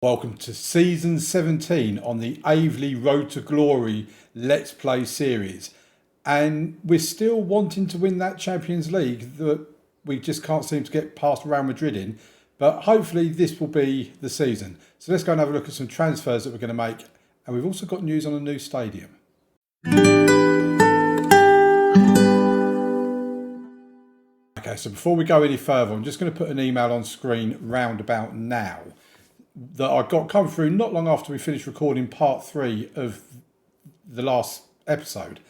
Welcome to Season 17 on the Aveley Road to Glory Let's Play series. And we're still wanting to win that Champions League that we just can't seem to get past Real Madrid in. But hopefully this will be the season. So let's go and have a look at some transfers that we're going to make. And we've also got news on a new stadium. Okay, so before we go any further, I'm just going to put an email on screen round about now that I got come through not long after we finished recording part 3 of the last episode,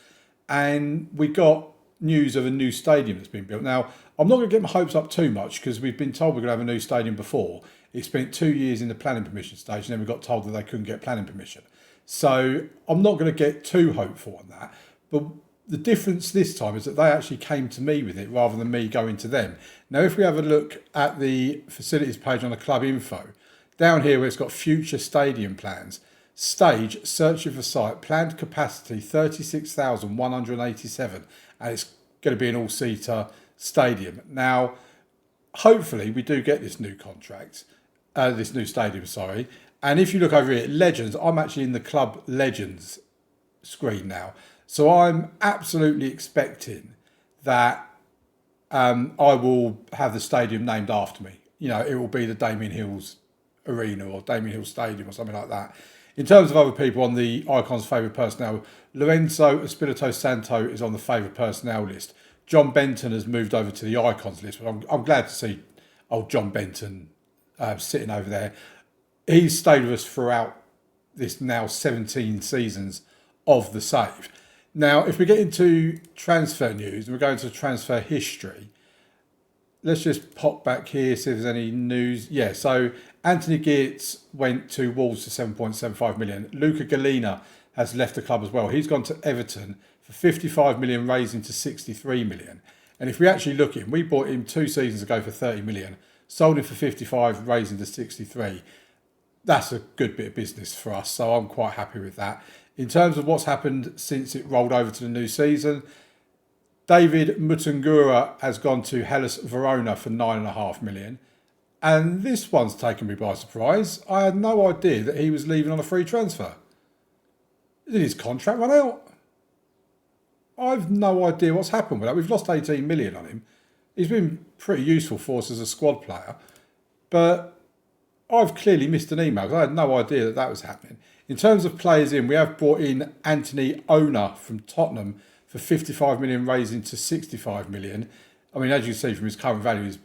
and we got news of a new stadium that's been built. Now, I'm not going to get my hopes up too much because we've been told we're going to have a new stadium before. It spent 2 years in the planning permission stage, and then we got told that they couldn't get planning permission. So I'm not going to get too hopeful on that. But the difference this time is that they actually came to me with it rather than me going to them. Now, if we have a look at the facilities page on the club info, down here where it's got future stadium plans, stage, searching for site, planned capacity 36,187, and it's going to be an all-seater stadium. Now, hopefully we do get this new contract, this new stadium, sorry. And if you look over here at Legends, I'm actually in the Club Legends screen now. So I'm absolutely expecting that I will have the stadium named after me. You know, it will be the Damien Hills Arena or Damien Hill Stadium or something like that. In terms of other people on the Icons favourite personnel, Lorenzo Espirito Santo is on the favourite personnel list. John Benton has moved over to the Icons list, but I'm glad to see old John Benton sitting over there. He's stayed with us throughout this now 17 seasons of the save. Now, if we get into transfer news and we're going to transfer history, let's just pop back here, see if there's any news. Yeah, so Anthony Geertz went to Wolves for 7.75 million. Luca Galina has left the club as well. He's gone to Everton for 55 million, raising to 63 million. And if we actually look at him, we bought him 2 seasons ago for 30 million, sold him for 55, raising to 63. That's a good bit of business for us, so I'm quite happy with that. In terms of what's happened since it rolled over to the new season, David Mutangura has gone to Hellas Verona for 9.5 million. And this one's taken me by surprise. I had no idea that he was leaving on a free transfer. Did his contract run out? I've no idea what's happened with that. We've lost 18 million on him. He's been pretty useful for us as a squad player. But I've clearly missed an email because I had no idea that that was happening. In terms of players in, we have brought in Anthony Ona from Tottenham for 55 million, raising to 65 million. I mean, as you see from his current value is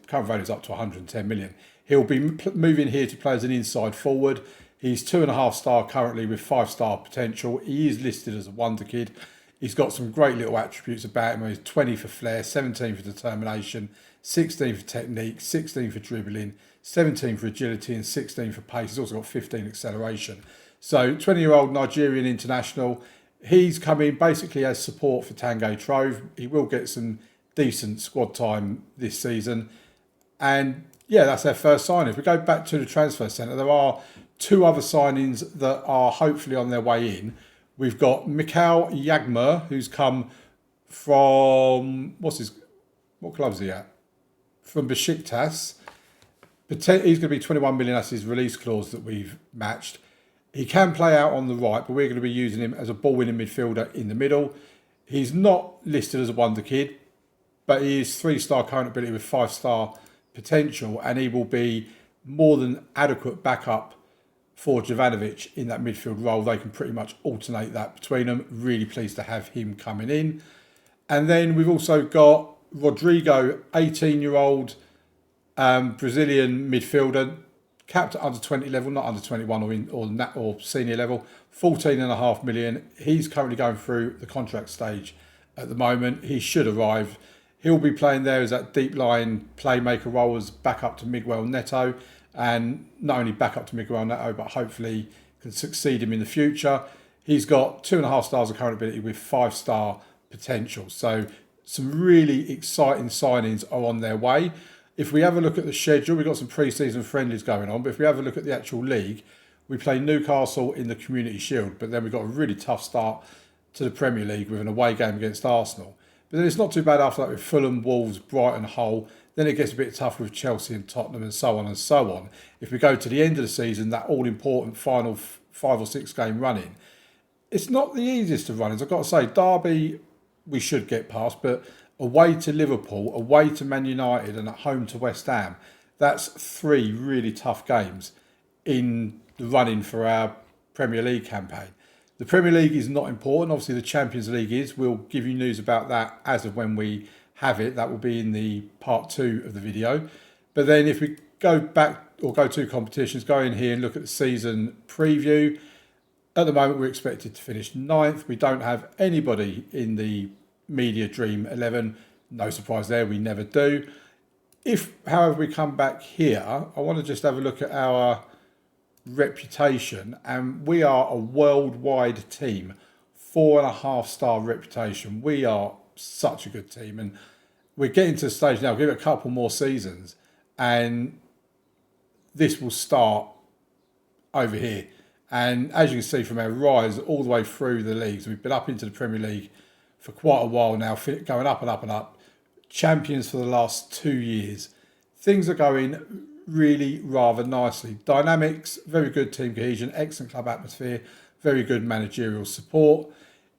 up to 110 million. He'll be moving here to play as an inside forward. He's 2.5 star currently with 5-star potential. He is listed as a wonder kid. He's got some great little attributes about him. He's 20 for flair, 17 for determination, 16 for technique, 16 for dribbling, 17 for agility and 16 for pace. He's also got 15 acceleration. So 20-year-old Nigerian international. He's come in basically as support for Tanguy Trove. He will get some decent squad time this season. And yeah, that's their first signing. If we go back to the transfer centre, there are 2 other signings that are hopefully on their way in. We've got Mikhail Yagmer, who's come from, what club is he at? From Besiktas. He's going to be 21 million. That's his release clause that we've matched. He can play out on the right, but we're going to be using him as a ball-winning midfielder in the middle. He's not listed as a wonder kid, but he is 3-star current ability with 5-star potential, and he will be more than adequate backup for Jovanovic in that midfield role. They can pretty much alternate that between them. Really pleased to have him coming in. And then we've also got Rodrigo, 18-year-old Brazilian midfielder, capped at under 20 level, not under 21 or senior level, 14.5 million. He's currently going through the contract stage at the moment. He should arrive. He'll be playing there as that deep line playmaker role as backup to Miguel Neto, and not only backup to Miguel Neto, but hopefully can succeed him in the future. He's got 2.5 stars of current ability with 5-star potential. So some really exciting signings are on their way. If we have a look at the schedule, we've got some pre-season friendlies going on, but if we have a look at the actual league, we play Newcastle in the Community Shield, but then we've got a really tough start to the Premier League with an away game against Arsenal. But then it's not too bad after that with Fulham, Wolves, Brighton, Hull, Then it gets a bit tough with Chelsea and Tottenham and so on and so on. If we go to the end of the season, that all-important final 5 or 6 game running, it's not the easiest of runnings. I've got to say, Derby we should get past, but away to Liverpool, away to Man United and at home to West Ham, that's 3 really tough games in the running for our Premier League campaign. The Premier League is not important. Obviously, the Champions League is. We'll give you news about that as of when we have it. That will be in the part 2 of the video. But then if we go back or go to competitions, go in here and look at the season preview. At the moment, we're expected to finish 9th. We don't have anybody in the Media Dream 11. No surprise there, we never do. If, however, we come back here, I want to just have a look at our reputation, and we are a worldwide team, 4.5-star reputation. We are such a good team, and we're getting to the stage now, give it a couple more seasons, and this will start over here. And as you can see from our rise all the way through the leagues, we've been up into the Premier League for quite a while now, going up and up and up. Champions for the last 2 years. Things are going really rather nicely. Dynamics, very good team cohesion, excellent club atmosphere, very good managerial support.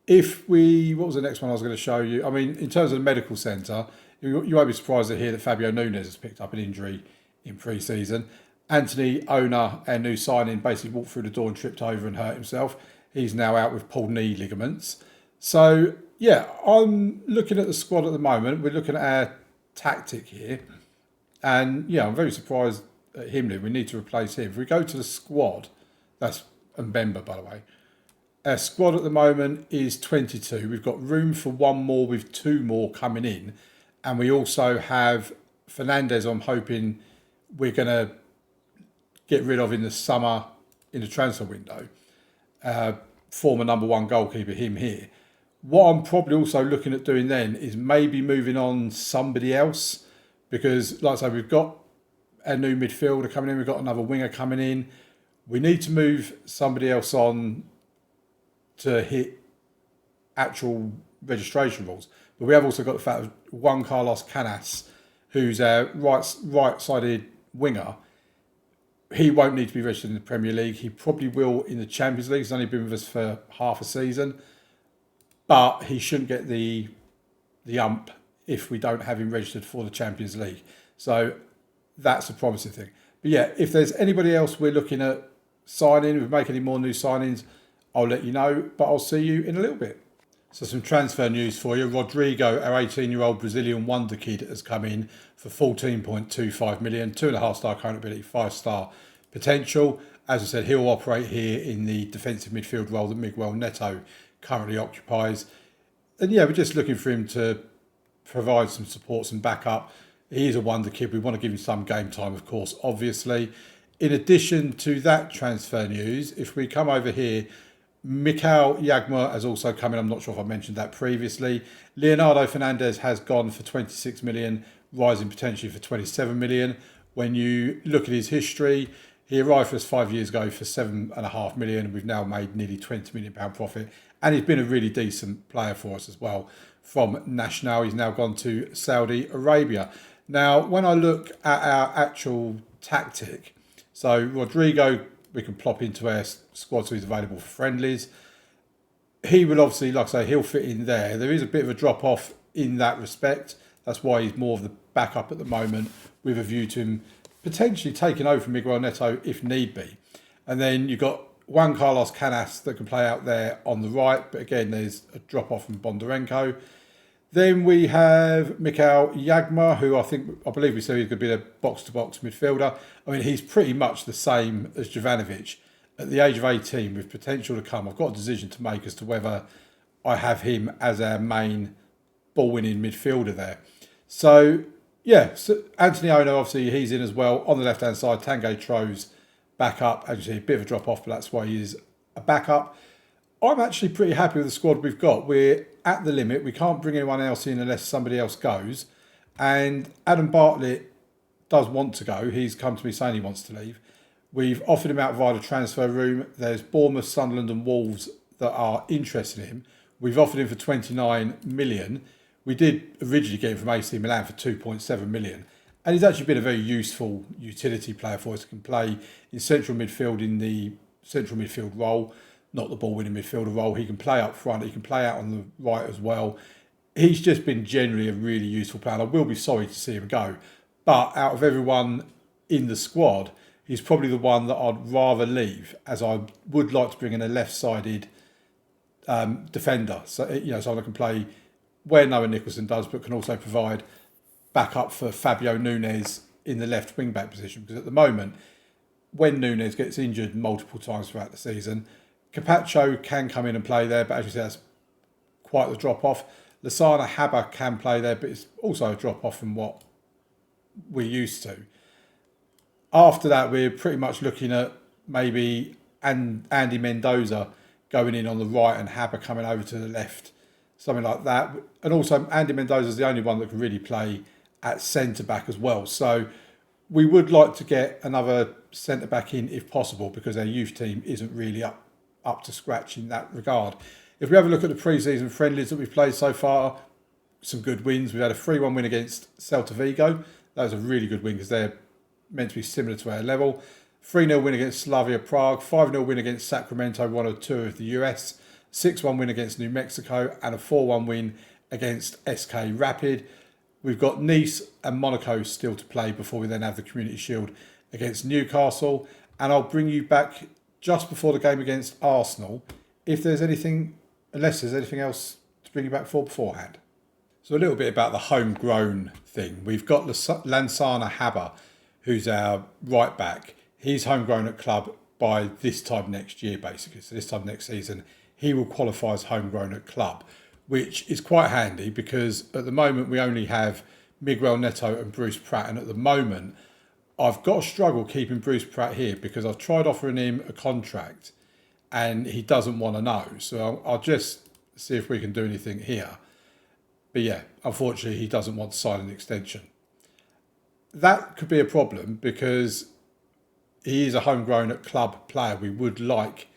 What was the next one I was going to show you? I mean, in terms of the medical centre, you won't be surprised to hear that Fabio Nunes has picked up an injury in pre-season. Anthony Ona, our new signing, basically walked through the door and tripped over and hurt himself. He's now out with pulled knee ligaments. So, yeah, I'm looking at the squad at the moment. We're looking at our tactic here. And, yeah, I'm very surprised at him. We need to replace him. If we go to the squad, that's Mbemba, by the way. Our squad at the moment is 22. We've got room for 1 more with 2 more coming in. And we also have Fernandez, I'm hoping we're going to get rid of in the summer in the transfer window. Former number 1 goalkeeper, him here. What I'm probably also looking at doing then is maybe moving on somebody else, because like I say, we've got a new midfielder coming in, we've got another winger coming in. We need to move somebody else on to hit actual registration rules. But we have also got the fact of Juan Carlos Canas, who's a right-sided winger. He won't need to be registered in the Premier League. He probably will in the Champions League. He's only been with us for half a season. But he shouldn't get the ump if we don't have him registered for the Champions League. So that's a promising thing. But yeah, if there's anybody else we're looking at signing, if we make any more new signings, I'll let you know. But I'll see you in a little bit. So some transfer news for you. Rodrigo, our 18-year-old Brazilian wonder kid, has come in for 14.25 million, 2.5-star current ability, 5-star potential. As I said, he'll operate here in the defensive midfield role that Miguel Neto currently occupies. And yeah, we're just looking for him to provide some support, some backup. He is a wonder kid. We want to give him some game time, of course, obviously. In addition to that transfer news, if we come over here, Mikael Jagma has also come in. I'm not sure if I mentioned that previously. Leonardo Fernandez has gone for 26 million, rising potentially for 27 million. When you look at his history, he arrived for us 5 years ago for 7.5 million. We've now made nearly £20 million profit. And he's been a really decent player for us as well. From Nacional, he's now gone to Saudi Arabia. Now, when I look at our actual tactic, so Rodrigo, we can plop into our squad so he's available for friendlies. He will obviously, like I say, he'll fit in there. There is a bit of a drop-off in that respect. That's why he's more of the backup at the moment, with a view to him potentially taking over from Miguel Neto if need be. And then you've got Juan Carlos Canas that can play out there on the right, but again, there's a drop-off from Bondarenko. Then we have Mikael Jagma, who I believe we said he's going to be a box-to-box midfielder. I mean, he's pretty much the same as Jovanovic. At the age of 18, with potential to come, I've got a decision to make as to whether I have him as our main ball-winning midfielder there. So, yeah, so Anthony Ono, obviously, he's in as well. On the left-hand side, Tanguy Tro's back up. As you see, a bit of a drop-off, but that's why he is a backup. I'm actually pretty happy with the squad we've got. We're at the limit. We can't bring anyone else in unless somebody else goes. And Adam Bartlett does want to go. He's come to me saying he wants to leave. We've offered him out via the transfer room. There's Bournemouth, Sunderland and Wolves that are interested in him. We've offered him for 29 million. We did originally get him from AC Milan for 2.7 million. And he's actually been a very useful utility player for us. He can play in central midfield in the central midfield role, not the ball winning midfielder role. He can play up front. He can play out on the right as well. He's just been generally a really useful player. I will be sorry to see him go. But out of everyone in the squad, he's probably the one that I'd rather leave, as I would like to bring in a left-sided defender. So, someone that can play where Noah Nicholson does, but can also provide backup for Fabio Nunes in the left wing-back position. Because at the moment, when Nunes gets injured multiple times throughout the season, Capaccio can come in and play there, but as you say, that's quite the drop-off. Lasana Haba can play there, but it's also a drop-off from what we're used to. After that, we're pretty much looking at maybe Andy Mendoza going in on the right and Haba coming over to the left, something like that. And also, Andy Mendoza is the only one that can really play at centre-back as well. So we would like to get another centre-back in if possible, because our youth team isn't really up to scratch in that regard. If we have a look at the pre-season friendlies that we've played so far, some good wins. We've had a 3-1 win against Celta Vigo. That was a really good win because they're meant to be similar to our level. 3-0 win against Slavia Prague. 5-0 win against Sacramento, one or two of the US. 6-1 win against New Mexico. And a 4-1 win against SK Rapid. We've got Nice and Monaco still to play before we then have the Community Shield against Newcastle. And I'll bring you back just before the game against Arsenal, unless there's anything else to bring you back for beforehand. So a little bit about the homegrown thing. We've got Lansana Haba, who's our right back. He's homegrown at club by this time next year, basically. So this time next season, he will qualify as homegrown at club, which is quite handy because at the moment we only have Miguel Neto and Bruce Pratt. And at the moment, I've got to struggle keeping Bruce Pratt here because I've tried offering him a contract and he doesn't want to know. So I'll just see if we can do anything here. But yeah, unfortunately, he doesn't want to sign an extension. That could be a problem because he is a homegrown at club player. We would like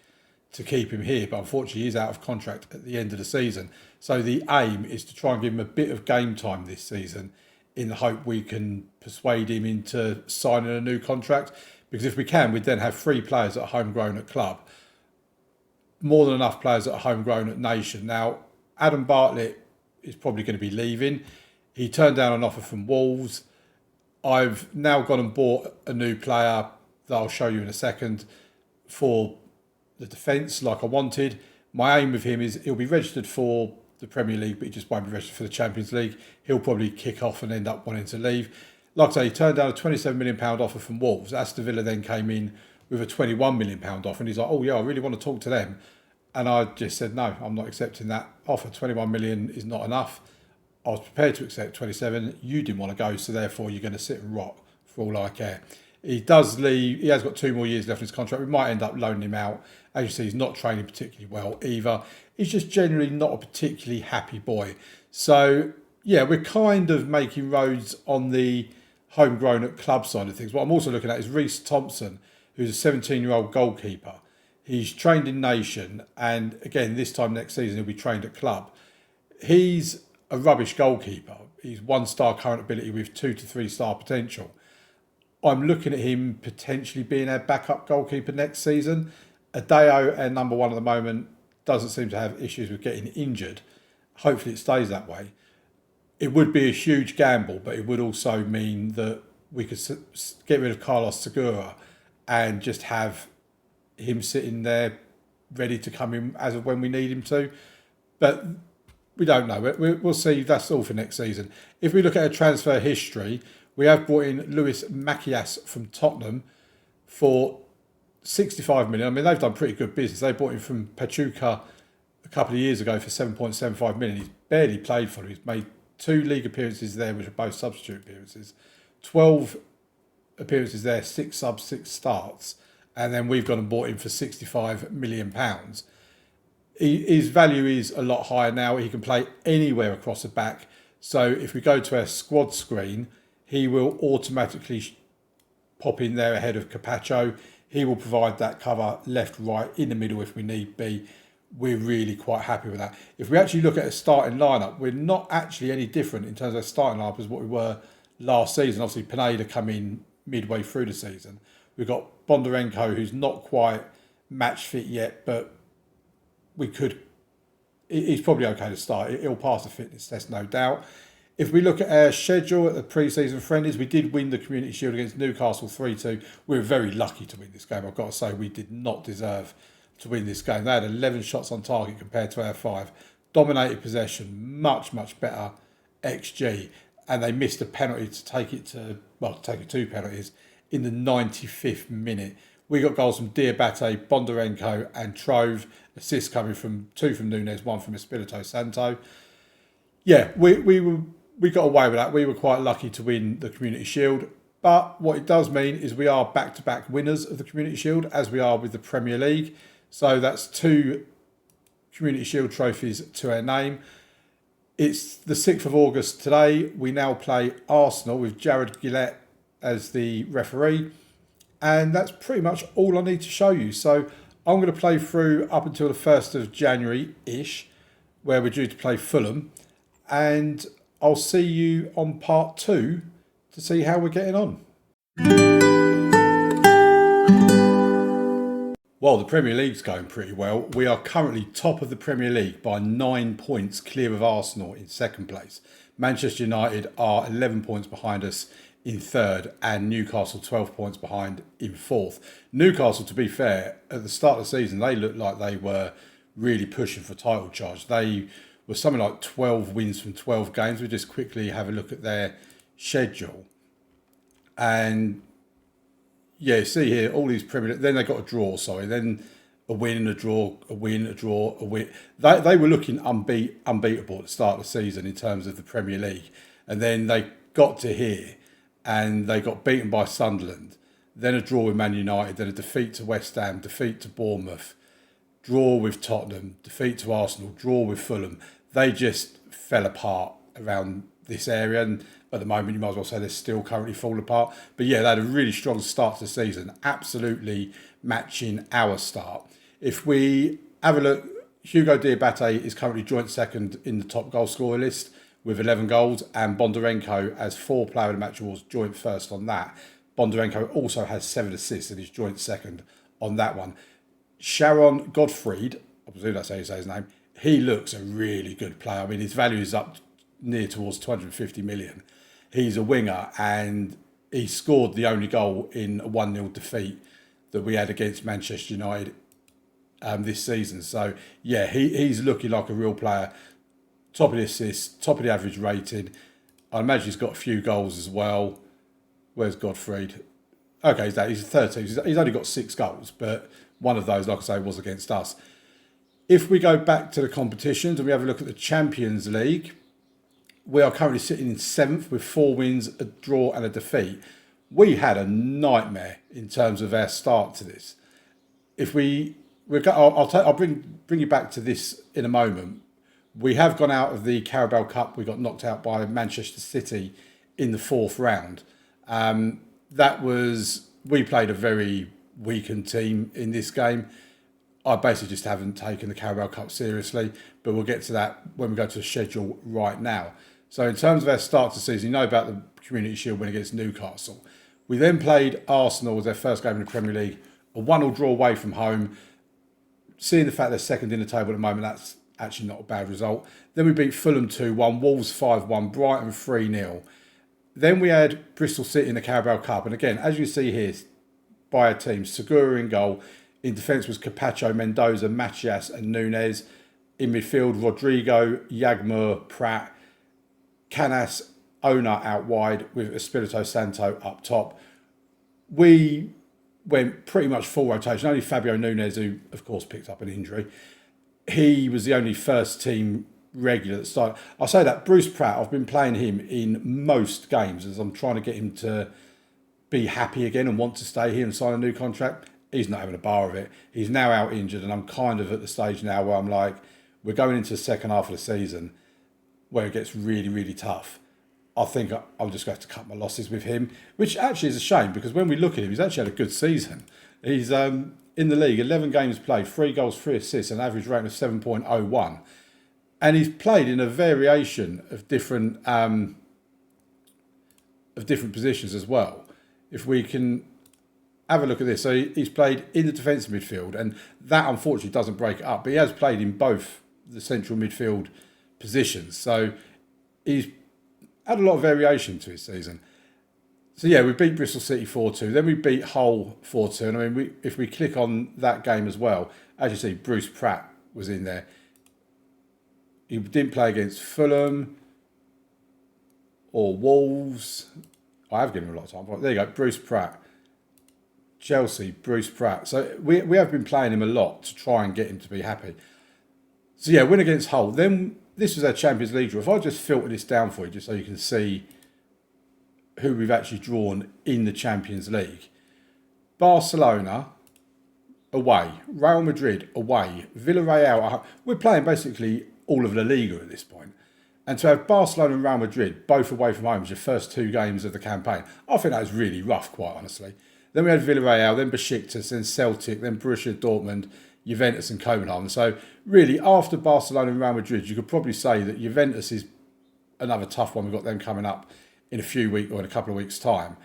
to keep him here, but unfortunately, he's out of contract at the end of the season. So the aim is to try and give him a bit of game time this season in the hope we can persuade him into signing a new contract. Because if we can, we'd then have 3 players that are homegrown at club. More than enough players that are homegrown at nation. Now, Adam Bartlett is probably going to be leaving. He turned down an offer from Wolves. I've now gone and bought a new player that I'll show you in a second for the defence like I wanted. My aim with him is he'll be registered for the Premier League, but he just won't be registered for the Champions League. He'll probably kick off and end up wanting to leave. Like I say, he turned down a £27 million offer from Wolves. Aston Villa then came in with a £21 million offer, and he's like, oh yeah, I really want to talk to them. And I just said, no, I'm not accepting that offer. 21 million is not enough. I was prepared to accept 27. You didn't want to go, so therefore you're going to sit and rot for all I care. He does leave. He has got 2 more years left in his contract. We might end up loaning him out. As you see, he's not training particularly well either. He's just generally not a particularly happy boy. So, yeah, we're kind of making roads on the homegrown at club side of things. What I'm also looking at is Reece Thompson, who's a 17-year-old goalkeeper. He's trained in nation, and again, this time next season, he'll be trained at club. He's a rubbish goalkeeper. He's 1-star current ability with 2 to 3-star potential. I'm looking at him potentially being our backup goalkeeper next season. Adeo, our number 1 at the moment, doesn't seem to have issues with getting injured. Hopefully it stays that way. It would be a huge gamble, but it would also mean that we could get rid of Carlos Segura and just have him sitting there ready to come in as of when we need him to. But we don't know. We'll see. That's all for next season. If we look at a transfer history, we have brought in Lewis Macias from Tottenham for 65 million. I mean, they've done pretty good business. They bought him from Pachuca a couple of years ago for 7.75 million. He's barely played for them. He's made 2 league appearances there, which are both substitute appearances. 12 appearances there, 6 subs, 6 starts. And then we've gone and bought him for £65 million. His value is a lot higher now. He can play anywhere across the back. So if we go to our squad screen, he will automatically pop in there ahead of Capaccio. He will provide that cover left, right, in the middle if we need be. We're really quite happy with that. If we actually look at a starting lineup, we're not actually any different in terms of starting lineup as what we were last season. Obviously, Pineda come in midway through the season. We've got Bondarenko, who's not quite match fit yet, but he's probably okay to start. He'll pass the fitness test, no doubt. If we look at our schedule at the pre-season friendlies, we did win the Community Shield against Newcastle 3-2. We were very lucky to win this game. I've got to say, we did not deserve to win this game. They had 11 shots on target compared to our 5. Dominated possession, much, much better XG. And they missed a penalty to take it to 2 penalties in the 95th minute. We got goals from Diabate, Bondarenko and Trove. Assists coming from 2 from Nunes, 1 from Espirito Santo. Yeah, we got away with that. We were quite lucky to win the Community Shield. But what it does mean is we are back-to-back winners of the Community Shield, as we are with the Premier League. So that's 2 Community Shield trophies to our name. It's the 6th of August today. We now play Arsenal with Jared Gillett as the referee. And that's pretty much all I need to show you. So I'm going to play through up until the 1st of January-ish, where we're due to play Fulham. And I'll see you on part 2 to see how we're getting on. Well, the Premier League's going pretty well. We are currently top of the Premier League by 9 points clear of Arsenal in 2nd place. Manchester United are 11 points behind us in 3rd and Newcastle 12 points behind in 4th. Newcastle, to be fair, at the start of the season, they looked like they were really pushing for title charge. They were something like 12 wins from 12 games. We just quickly have a look at their schedule. And yeah, see here, all these Premier League, then they got a draw, then a win, a draw, a win, a draw, a win. They were looking unbeatable at the start of the season in terms of the Premier League. And then they got to here and they got beaten by Sunderland. Then a draw with Man United, then a defeat to West Ham, defeat to Bournemouth, draw with Tottenham, defeat to Arsenal, draw with Fulham. They just fell apart around this area, and at the moment you might as well say they're still currently falling apart. But yeah, they had a really strong start to the season, absolutely matching our start. If we have a look, Hugo Diabate is currently joint 2nd in the top goal scorer list with 11 goals, and Bondarenko has 4 Player of the Match awards, joint 1st on that. Bondarenko also has 7 assists and is joint 2nd on that one. Sharon Godfried, I presume that's how you say his name, he looks a really good player. I mean, his value is up near towards 250 million. He's a winger and he scored the only goal in a 1-0 defeat that we had against Manchester United this season. So, yeah, he's looking like a real player. Top of the assists, top of the average rating. I imagine he's got a few goals as well. Where's Godfried? Okay, he's 13. He's only got 6 goals, but one of those, like I say, was against us. If we go back to the competitions and we have a look at the Champions League, we are currently sitting in 7th with 4 wins, a draw and a defeat. We had a nightmare in terms of our start to this. I'll bring you back to this in a moment. We have gone out of the Carabao Cup. We got knocked out by Manchester City in the 4th round. We played a very weakened team in this game. I basically just haven't taken the Carabao Cup seriously, but we'll get to that when we go to the schedule right now. So in terms of our start to the season, you know about the Community Shield win against Newcastle. We then played Arsenal as their first game in the Premier League, a 1-1 draw away from home. Seeing the fact they're 2nd in the table at the moment, that's actually not a bad result. Then we beat Fulham 2-1, Wolves 5-1, Brighton 3-0. Then we had Bristol City in the Carabao Cup. And again, as you see here, by our team, Segura in goal. In defence was Capacho, Mendoza, Macias and Nunes. In midfield, Rodrigo, Yagmur, Pratt, Canas, Ona out wide with Espirito Santo up top. We went pretty much full rotation. Only Fabio Nunes, who of course picked up an injury. He was the only first team regular that started. I'll say that Bruce Pratt, I've been playing him in most games as I'm trying to get him to be happy again and want to stay here and sign a new contract. He's not having a bar of it. He's now out injured, and I'm kind of at the stage now where I'm like, we're going into the second half of the season where it gets really, really tough. I think I'm just going to have to cut my losses with him, which actually is a shame because when we look at him, he's actually had a good season. He's in the league, 11 games played, 3 goals, 3 assists, an average rating of 7.01. And he's played in a variation of different of different positions as well. If we can have a look at this. So he's played in the defensive midfield, and that unfortunately doesn't break it up, but he has played in both the central midfield positions. So he's had a lot of variation to his season. So yeah, we beat Bristol City 4-2. Then we beat Hull 4-2. And I mean, if we click on that game as well, as you see, Bruce Pratt was in there. He didn't play against Fulham or Wolves. I have given him a lot of time. There you go, Bruce Pratt. Chelsea, Bruce Pratt. So we have been playing him a lot to try and get him to be happy. So yeah, win against Hull. Then this was our Champions League draw. If I just filter this down for you, just so you can see who we've actually drawn in the Champions League. Barcelona away, Real Madrid away, Villarreal at home. We're playing basically all of La Liga at this point. And to have Barcelona and Real Madrid both away from home as your first 2 games of the campaign, I think that was really rough, quite honestly. Then we had Villarreal, then Besiktas, then Celtic, then Borussia Dortmund, Juventus and Copenhagen. So really, after Barcelona and Real Madrid, you could probably say that Juventus is another tough one. We've got them coming up in a few weeks or in a couple of weeks' time.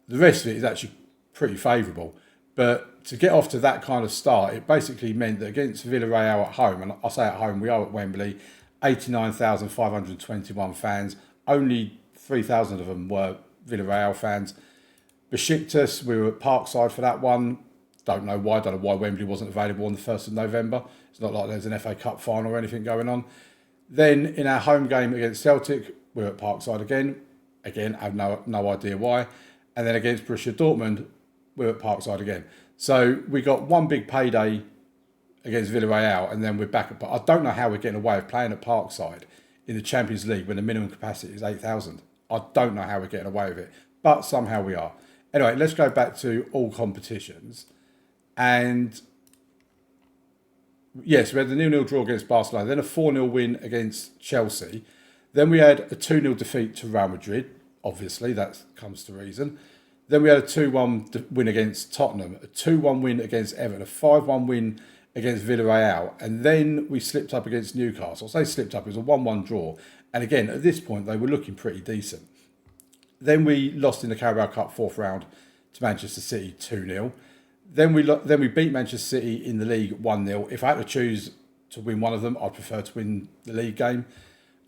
The rest of it is actually pretty favourable. But to get off to that kind of start, it basically meant that against Villarreal at home, and I say at home, we are at Wembley, 89,521 fans. Only 3,000 of them were Villarreal fans. Besiktas, we were at Parkside for that one. Don't know why Wembley wasn't available on the 1st of November. It's not like there's an FA Cup final or anything going on. Then in our home game against Celtic, we were at Parkside again. Again, I have no idea why. And then against Borussia Dortmund, we were at Parkside again. So we got one big payday against Villarreal, and then we're back at. But I don't know how we're getting away with playing at Parkside in the Champions League when the minimum capacity is 8,000. I don't know how we're getting away with it, but somehow we are. Anyway, let's go back to all competitions. And yes, we had the 0-0 draw against Barcelona, then a 4-0 win against Chelsea. Then we had a 2-0 defeat to Real Madrid. Obviously, that comes to reason. Then we had a 2-1 win against Tottenham, a 2-1 win against Everton, a 5-1 win against Villarreal. And then we slipped up against Newcastle. I say slipped up, it was a 1-1 draw. And again, at this point, they were looking pretty decent. Then we lost in the Carabao Cup 4th round to Manchester City 2-0. Then we beat Manchester City in the league 1-0. If I had to choose to win one of them, I'd prefer to win the league game.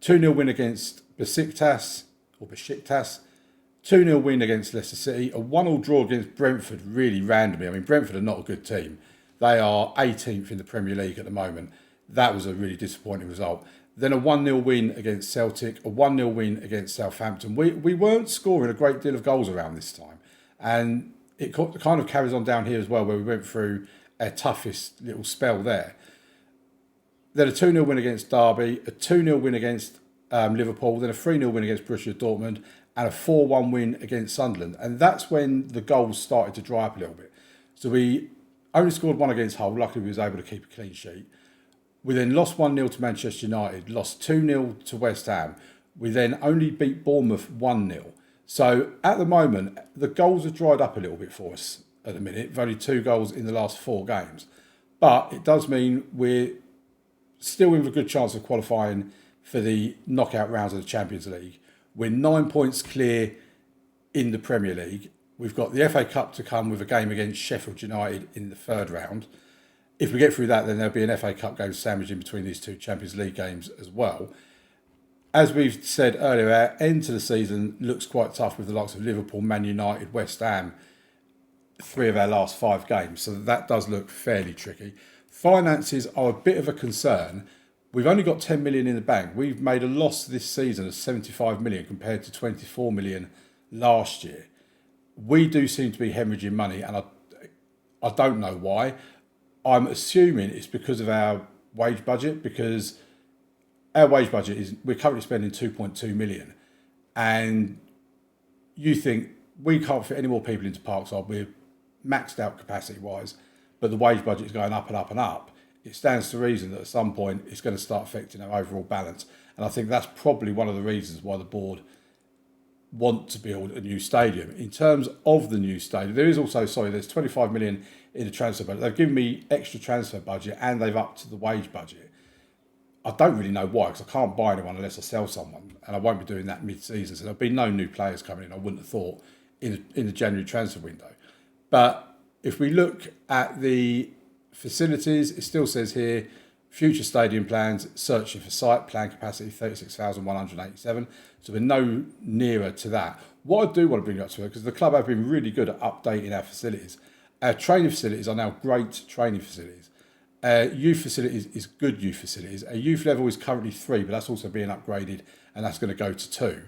2-0 win against Besiktas. 2-0 win against Leicester City. A 1-1 draw against Brentford really randomly. I mean, Brentford are not a good team. They are 18th in the Premier League at the moment. That was a really disappointing result. Then a 1-0 win against Celtic. A 1-0 win against Southampton. We weren't scoring a great deal of goals around this time. And it kind of carries on down here as well, where we went through our toughest little spell there. Then a 2-0 win against Derby, a 2-0 win against Liverpool, then a 3-0 win against Borussia Dortmund, and a 4-1 win against Sunderland. And that's when the goals started to dry up a little bit. So we only scored 1 against Hull. Luckily, we was able to keep a clean sheet. We then lost 1-0 to Manchester United, lost 2-0 to West Ham. We then only beat Bournemouth 1-0. So at the moment, the goals have dried up a little bit for us at the minute. We've only 2 goals in the last 4 games. But it does mean we're still with a good chance of qualifying for the knockout rounds of the Champions League. We're 9 points clear in the Premier League. We've got the FA Cup to come with a game against Sheffield United in the 3rd round. If we get through that, then there'll be an FA Cup game sandwiched in between these 2 Champions League games as well. As we've said earlier, our end to the season looks quite tough with the likes of Liverpool, Man United, West Ham, 3 of our last 5 games. So that does look fairly tricky. Finances are a bit of a concern. We've only got 10 million in the bank. We've made a loss this season of 75 million compared to 24 million last year. We do seem to be hemorrhaging money, and I don't know why. I'm assuming it's because of our wage budget, because our wage budget is, we're currently spending 2.2 million. And you think we can't fit any more people into Parkside. We're maxed out capacity wise, but the wage budget is going up and up and up. It stands to reason that at some point it's going to start affecting our overall balance. And I think that's probably one of the reasons why the board want to build a new stadium. In terms of the new stadium, there is also, there's 25 million in the transfer budget. They've given me extra transfer budget and they've upped the wage budget. I don't really know why, because I can't buy anyone unless I sell someone, and I won't be doing that mid-season. So there'll be no new players coming in. I wouldn't have thought in the January transfer window. But if we look at the facilities, it still says here, future stadium plans, searching for site, plan capacity 36,187. So we're no nearer to that. What I do want to bring up to it, because the club have been really good at updating our facilities. Our training facilities are now great training facilities. Youth facilities is good youth facilities. Our youth level is currently 3, but that's also being upgraded, and that's going to go to 2.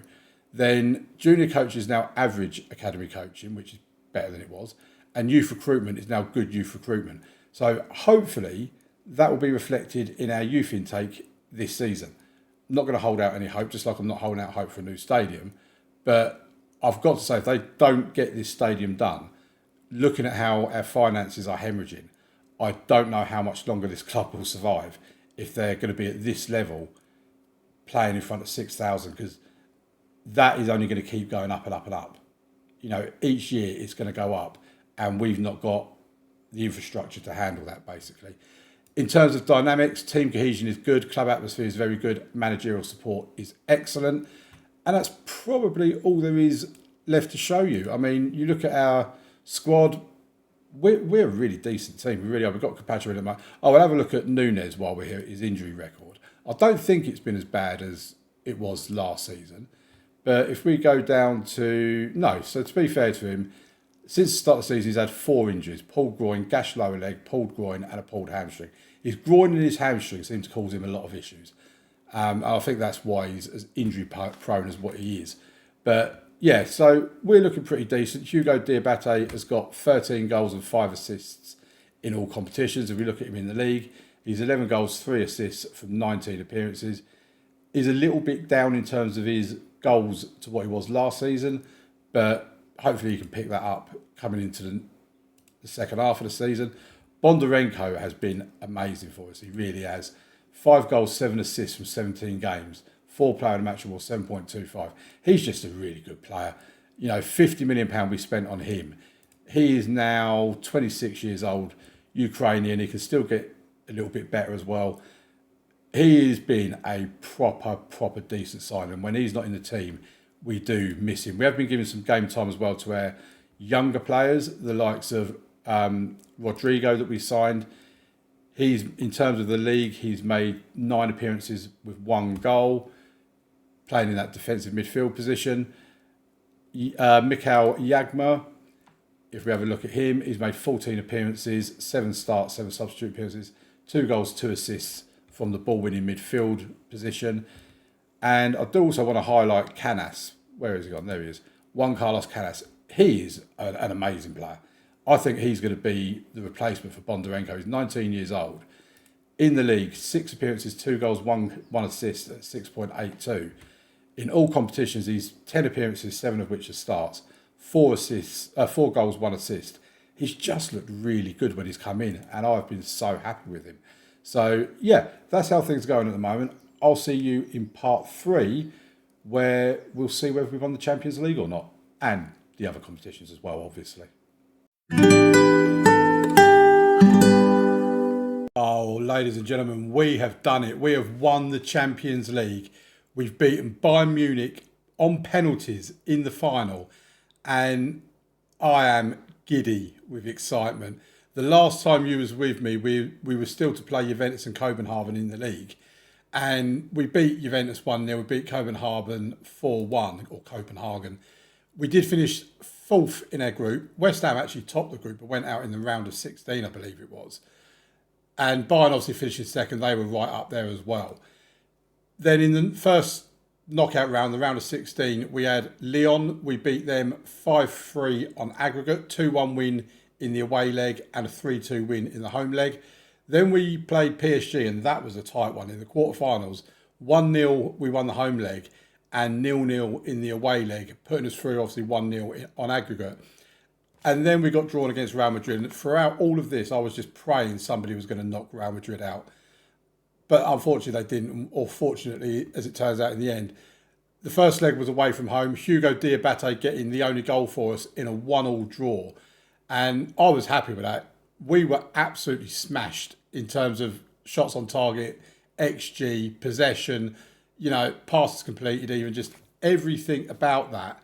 Then junior coach is now average academy coaching, which is better than it was. And youth recruitment is now good youth recruitment. So hopefully that will be reflected in our youth intake this season. I'm not going to hold out any hope, just like I'm not holding out hope for a new stadium. But I've got to say, if they don't get this stadium done, looking at how our finances are hemorrhaging, I don't know how much longer this club will survive if they're going to be at this level playing in front of 6,000, because that is only going to keep going up and up and up. You know, each year it's going to go up, and we've not got the infrastructure to handle that, basically. In terms of dynamics, team cohesion is good, club atmosphere is very good, managerial support is excellent, and that's probably all there is left to show you. I mean, you look at our squad, we're a really decent team. We really are. We've got Capacho in the moment. Oh, we'll have a look at Nunes while we're here, his injury record. I don't think it's been as bad as it was last season. But if we go down to... No, so to be fair to him, since the start of the season, he's had 4 injuries. Pulled groin, gashed lower leg, pulled groin and a pulled hamstring. His groin and his hamstring seem to cause him a lot of issues. I think that's why he's as injury prone as what he is. But yeah, so we're looking pretty decent. Hugo Diabate has got 13 goals and 5 assists in all competitions. If we look at him in the league, he's 11 goals, 3 assists from 19 appearances. He's a little bit down in terms of his goals to what he was last season, but hopefully he can pick that up coming into the second half of the season. Bondarenko has been amazing for us. He really has. 5 goals, 7 assists from 17 games. 4 player in the match award, 7.25. He's just a really good player. You know, £50 million we spent on him. He is now 26 years old, Ukrainian. He can still get a little bit better as well. He has been a proper decent signing. When he's not in the team, we do miss him. We have been giving some game time as well to our younger players, the likes of Rodrigo that we signed. He's, in terms of the league, he's made 9 appearances with 1 goal, playing in that defensive midfield position. Mikhail Yagma, if we have a look at him, he's made 14 appearances, 7 starts, 7 substitute appearances, 2 goals, 2 assists from the ball-winning midfield position. And I do also want to highlight Canas. Where has he gone? There he is. Juan Carlos Canas. He is an amazing player. I think he's going to be the replacement for Bondarenko. He's 19 years old. In the league, 6 appearances, 2 goals, 1 assist at 6.82. In all competitions, he's 10 appearances, 7 of which are starts, 4 assists, 4 goals, 1 assist. He's just looked really good when he's come in, and I've been so happy with him. So, yeah, that's how things are going at the moment. I'll see you in part 3, where we'll see whether we've won the Champions League or not, and the other competitions as well, obviously. Oh, ladies and gentlemen, we have done it. We have won the Champions League. We've beaten Bayern Munich on penalties in the final, and I am giddy with excitement. The last time you was with me, we were still to play Juventus and Copenhagen in the league, and we beat Juventus 1-0, we beat Copenhagen 4-1, or Copenhagen. We did finish 4th in our group. West Ham actually topped the group, but went out in the round of 16, I believe it was. And Bayern obviously finished in 2nd, they were right up there as well. Then in the first knockout round, the round of 16, we had Lyon. We beat them 5-3 on aggregate, 2-1 win in the away leg and a 3-2 win in the home leg. Then we played PSG, and that was a tight one. In the quarterfinals, 1-0 we won the home leg and 0-0 in the away leg, putting us through obviously 1-0 on aggregate. And then we got drawn against Real Madrid. And throughout all of this, I was just praying somebody was going to knock Real Madrid out. But unfortunately, they didn't, or fortunately, as it turns out in the end. The first leg was away from home. Hugo Diabate getting the only goal for us in a 1-1 draw. And I was happy with that. We were absolutely smashed in terms of shots on target, XG, possession, passes completed, even just everything about that.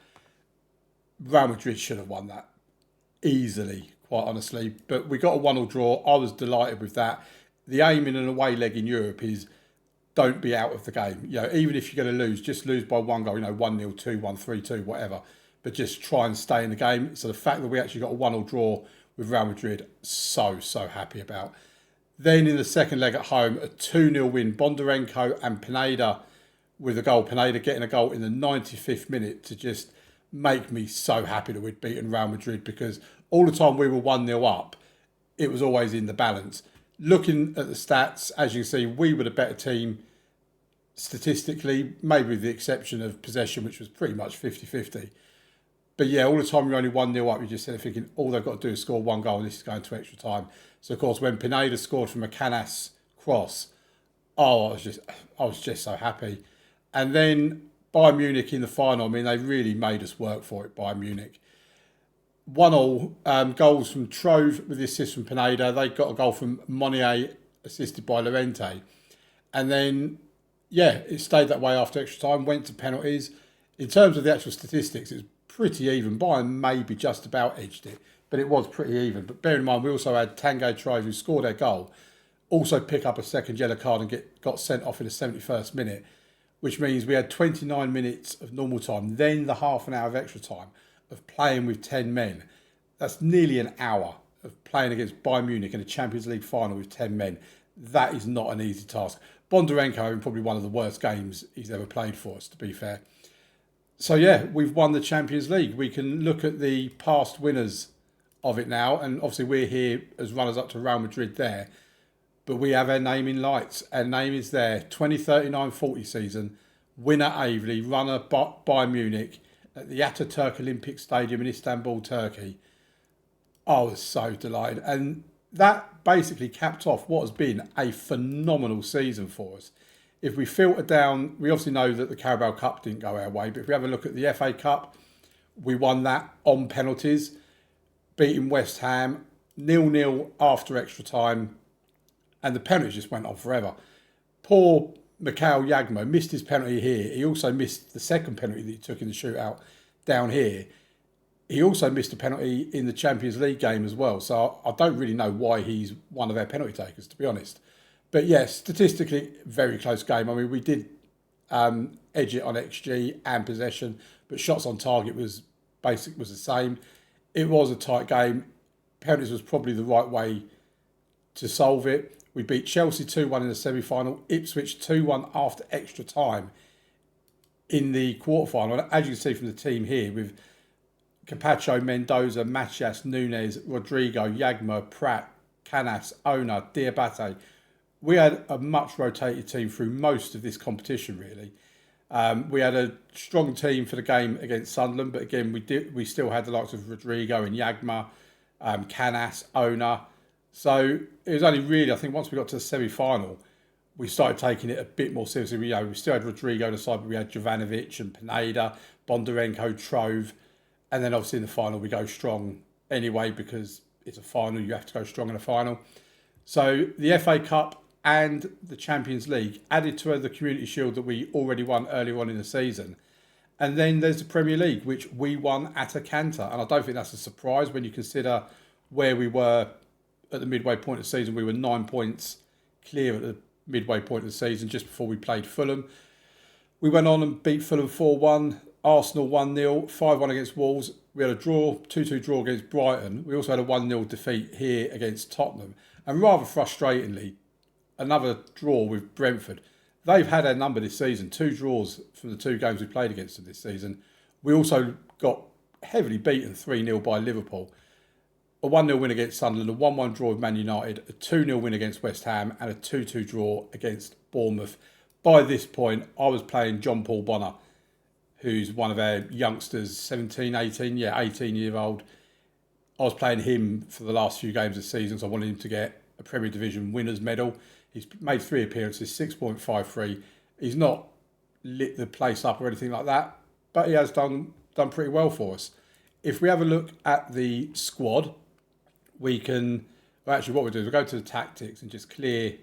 Real Madrid should have won that easily, quite honestly. But we got a 1-1 draw. I was delighted with that. The aim in an away leg in Europe is don't be out of the game. Even if you're going to lose, just lose by one goal, 1-0, 2-1, 3-2, whatever. But just try and stay in the game. So the fact that we actually got a 1-1 draw with Real Madrid, so happy about. Then in the second leg at home, a 2-0 win. Bondarenko and Pineda with a goal. Pineda getting a goal in the 95th minute to just make me so happy that we'd beaten Real Madrid, because all the time we were 1-0 up, it was always in the balance. Looking at the stats, as you can see, we were the better team statistically, maybe with the exception of possession, which was pretty much 50-50. But yeah, all the time you're only 1-0 up, you're just thinking all they've got to do is score one goal and this is going to extra time. So of course, when Pineda scored from a Canas cross, I was just so happy. And then Bayern Munich in the final, they really made us work for it, Bayern Munich. 1-1, goals from Trove with the assist from Pineda. They got a goal from Monnier, assisted by Llorente. And then, it stayed that way after extra time, went to penalties. In terms of the actual statistics, it's pretty even. Bayern maybe just about edged it, but it was pretty even. But bear in mind, we also had Tanguy Trove, who scored their goal, also pick up a second yellow card and got sent off in the 71st minute, which means we had 29 minutes of normal time, then the half an hour of extra time of playing with 10 men. That's nearly an hour of playing against Bayern Munich in a Champions League final with 10 men. That is not an easy task. Bondarenko having probably one of the worst games he's ever played for us, to be fair. So we've won the Champions League. We can look at the past winners of it now, and obviously we're here as runners-up to Real Madrid there, but we have our name in lights. Our name is there. 2039-40 season, winner Aveley, runner Bayern Munich at the Ataturk Olympic Stadium in Istanbul, Turkey. I was so delighted. And that basically capped off what has been a phenomenal season for us. If we filter down, we obviously know that the Carabao Cup didn't go our way, but if we have a look at the FA Cup, we won that on penalties, beating West Ham 0-0 after extra time, and the penalties just went on forever. Poor Mikhail Yagmo missed his penalty here. He also missed the second penalty that he took in the shootout down here. He also missed a penalty in the Champions League game as well. So I don't really know why he's one of our penalty takers, to be honest. But yes, statistically, very close game. We did edge it on XG and possession, but shots on target was the same. It was a tight game. Penalties was probably the right way to solve it. We beat Chelsea 2-1 in the semi-final, Ipswich 2-1 after extra time in the quarter-final. And as you can see from the team here, with Capacho, Mendoza, Matias, Nunes, Rodrigo, Yagma, Pratt, Canas, Ona, Diabate, we had a much rotated team through most of this competition, really. We had a strong team for the game against Sunderland, but again, we still had the likes of Rodrigo and Yagma, Canas, Ona. So it was only really, I think, once we got to the semi-final, we started taking it a bit more seriously. We still had Rodrigo on the side, but we had Jovanovic and Pineda, Bondarenko, Trove, and then obviously in the final we go strong anyway, because it's a final. You have to go strong in a final. So the FA Cup and the Champions League added to the Community Shield that we already won earlier on in the season. And then there's the Premier League, which we won at a canter. And I don't think that's a surprise when you consider where we were at the midway point of the season. We were 9 points clear at the midway point of the season, just before we played Fulham. We went on and beat Fulham 4-1, Arsenal 1-0, 5-1 against Wolves. We had a 2-2 draw against Brighton. We also had a 1-0 defeat here against Tottenham. And rather frustratingly, another draw with Brentford. They've had our number this season, 2 draws from the 2 games we played against them this season. We also got heavily beaten 3-0 by Liverpool. A 1-0 win against Sunderland, a 1-1 draw with Man United, a 2-0 win against West Ham, and a 2-2 draw against Bournemouth. By this point, I was playing John Paul Bonner, who's one of our youngsters, 18-year-old. I was playing him for the last few games of the season, so I wanted him to get a Premier Division winners medal. He's made 3 appearances, 6.53. He's not lit the place up or anything like that, but he has done pretty well for us. If we have a look at the squad, we can... Well, actually, what we'll do is we'll go to the tactics and just clear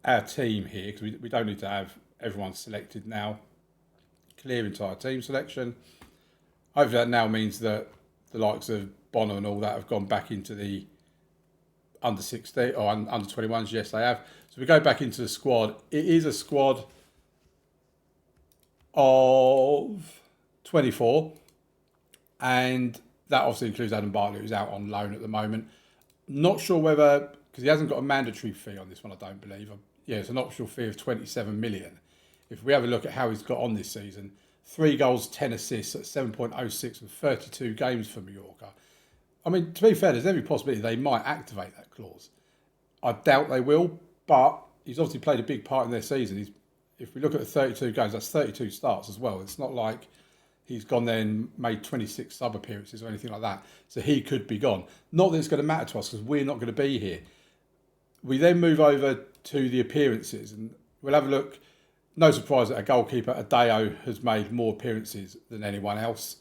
our team here, because we don't need to have everyone selected now. Clear entire team selection. Hopefully that now means that the likes of Bonner and all that have gone back into the under 16 or under 21s. Yes, they have. So we go back into the squad. It is a squad of 24, and that obviously includes Adam Bartley, who's out on loan at the moment. Not sure whether, because he hasn't got a mandatory fee on this one, I don't believe. Yeah, it's an optional fee of 27 million. If we have a look at how he's got on this season, 3 goals, 10 assists at 7.06 and 32 games for Mallorca. I mean, to be fair, there's every possibility they might activate that clause. I doubt they will, but he's obviously played a big part in their season. If we look at the 32 games, that's 32 starts as well. It's not like he's gone there and made 26 sub appearances or anything like that. So he could be gone. Not that it's going to matter to us because we're not going to be here. We then move over to the appearances and we'll have a look. No surprise that our goalkeeper, Adeo, has made more appearances than anyone else.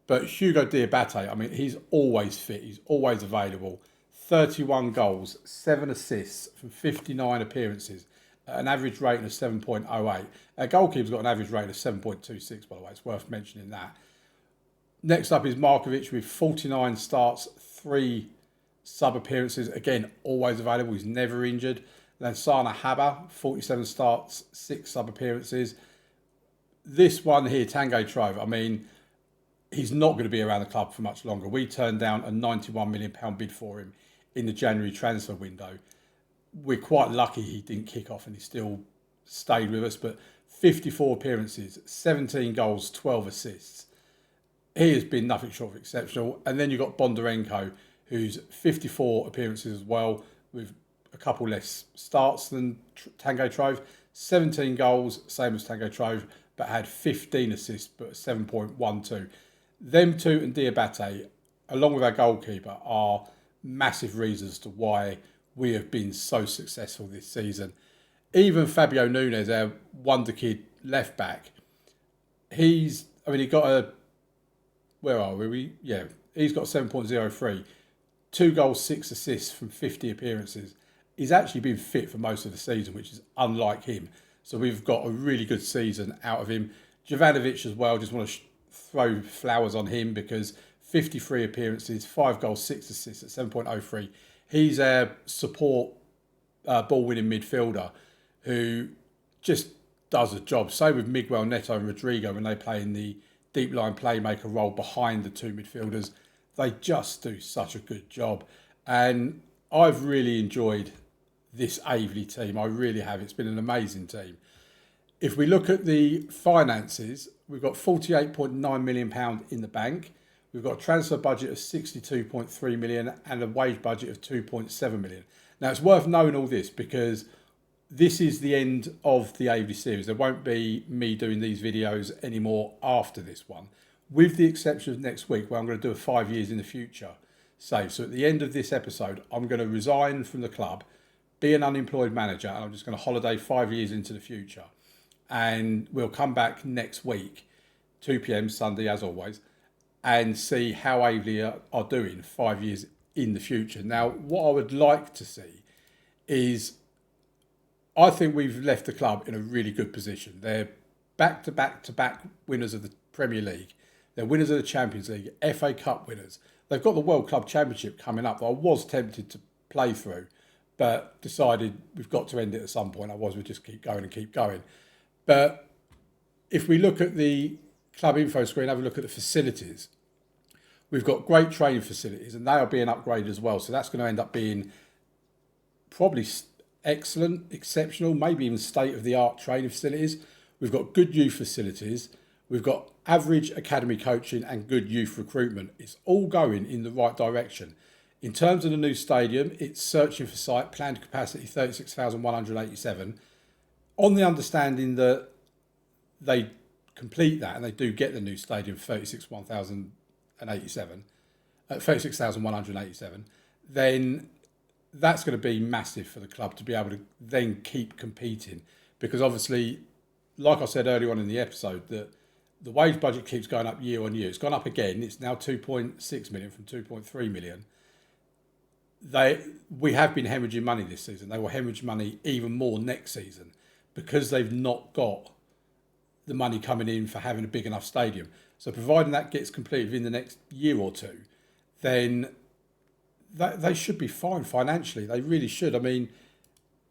But Hugo Diabate, I mean, he's always fit. He's always available. 31 goals, 7 assists from 59 appearances. An average rating of 7.08. Our goalkeeper's got an average rating of 7.26, by the way. It's worth mentioning that. Next up is Markovic with 49 starts, 3 sub-appearances. Again, always available. He's never injured. Then Sana Haba, 47 starts, 6 sub-appearances. This one here, Tanguy Trove, I mean, he's not going to be around the club for much longer. We turned down a £91 million bid for him in the January transfer window. We're quite lucky he didn't kick off and he still stayed with us. But 54 appearances, 17 goals, 12 assists. He has been nothing short of exceptional. And then you've got Bondarenko, who's 54 appearances as well, with a couple less starts than Tanguy Trove. 17 goals, same as Tanguy Trove, but had 15 assists, but 7.12. Them two and Diabate, along with our goalkeeper, are massive reasons to why we have been so successful this season. Even Fabio Nunes, our wonder kid left back, he got a, where are we? Yeah, he's got 7.03, 2 goals, 6 assists from 50 appearances. He's actually been fit for most of the season, which is unlike him. So we've got a really good season out of him. Jovanovic as well, just want to throw flowers on him because 53 appearances, 5 goals, 6 assists at 7.03. He's a support ball-winning midfielder who just does a job. Same with Miguel, Neto and Rodrigo when they play in the deep line playmaker role behind the 2 midfielders. They just do such a good job. And I've really enjoyed this Aveley team. I really have. It's been an amazing team. If we look at the finances, we've got £48.9 million in the bank. We've got a transfer budget of 62.3 million and a wage budget of 2.7 million. Now, it's worth knowing all this because this is the end of the Aveley series. There won't be me doing these videos anymore after this one, with the exception of next week where I'm going to do a 5 years in the future save. So at the end of this episode, I'm going to resign from the club, be an unemployed manager, and I'm just going to holiday 5 years into the future. And we'll come back next week, 2 p.m. Sunday as always, and see how Aveley are doing 5 years in the future. Now, what I would like to see is, I think we've left the club in a really good position. They're back-to-back winners of the Premier League. They're winners of the Champions League, FA Cup winners. They've got the World Club Championship coming up that I was tempted to play through, but decided we've got to end it at some point. Otherwise, we'll just keep going and keep going. But if we look at the club info screen, have a look at the facilities. We've got great training facilities and they are being upgraded as well. So that's going to end up being probably excellent, exceptional, maybe even state-of-the-art training facilities. We've got good youth facilities. We've got average academy coaching and good youth recruitment. It's all going in the right direction. In terms of the new stadium, it's searching for site, planned capacity 36,187. On the understanding that they complete that and they do get the new stadium 36,187, then that's going to be massive for the club to be able to then keep competing. Because obviously, like I said earlier on in the episode, that the wage budget keeps going up year on year. It's gone up again. It's now 2.6 million from 2.3 million. we have been hemorrhaging money this season. They will hemorrhage money even more next season because they've not got the money coming in for having a big enough stadium. So providing that gets completed within the next year or two, then they should be fine financially. They really should. I mean,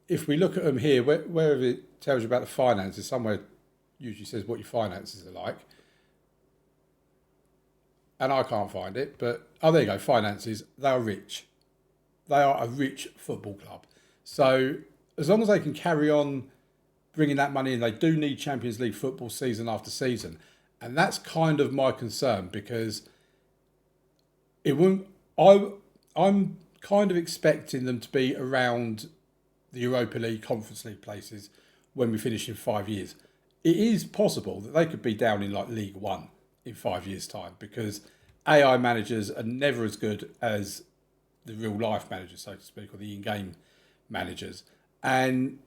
if we look at them here, wherever it tells you about the finances, somewhere usually says what your finances are like. And I can't find it, but there you go, finances. They are rich. They are a rich football club. So as long as they can carry on bringing that money in, they do need Champions League football season after season. And that's kind of my concern, because it won't. I'm kind of expecting them to be around the Europa League, Conference League places when we finish in 5 years. It is possible that they could be down in like League One in 5 years' time, because AI managers are never as good as the real life managers, so to speak, or the in-game managers. And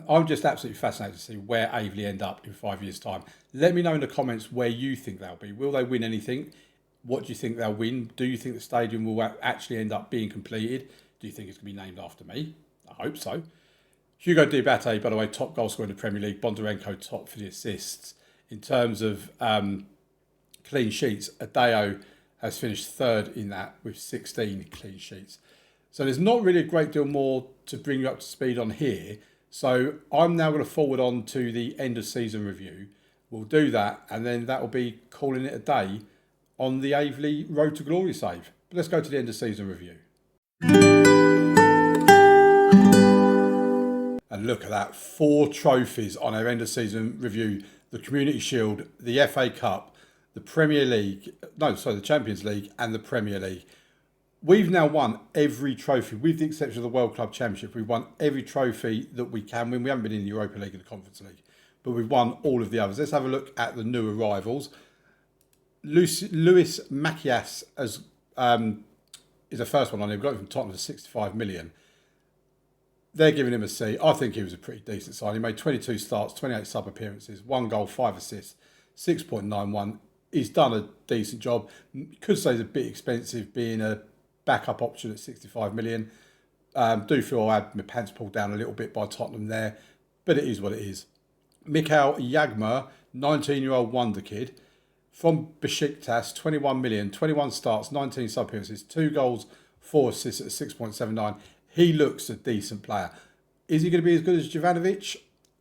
I'm just absolutely fascinated to see where Aveley end up in 5 years' time. Let me know in the comments where you think they'll be. Will they win anything? What do you think they'll win? Do you think the stadium will actually end up being completed? Do you think it's going to be named after me? I hope so. Hugo Diabate, by the way, top goal scorer in the Premier League. Bondarenko top for the assists. In terms of clean sheets, Adeo has finished third in that with 16 clean sheets. So there's not really a great deal more to bring you up to speed on here. So I'm now going to forward on to the end of season review. We'll do that, and then that will be calling it a day on the Aveley Road to Glory save. But let's go to the end of season review. And look at that, 4 trophies on our end of season review. The Community Shield, the FA Cup, the the Champions League and the Premier League. We've now won every trophy, with the exception of the World Club Championship. We've won every trophy that we can win. We haven't been in the Europa League and the Conference League, but we've won all of the others. Let's have a look at the new arrivals. Luis Macias is the first one on here. We've got him from Tottenham for 65 million. They're giving him a C. I think he was a pretty decent sign. He made 22 starts, 28 sub appearances, 1 goal, 5 assists, 6.91. He's done a decent job. Could say he's a bit expensive being a backup option at 65 million. Do feel I had my pants pulled down a little bit by Tottenham there, but it is what it is. Mikhail Yagma, 19-year-old wonder kid from Besiktas, 21 million, 21 starts, 19 sub appearances, 2 goals, 4 assists at 6.79. He looks a decent player. Is he going to be as good as Jovanovic?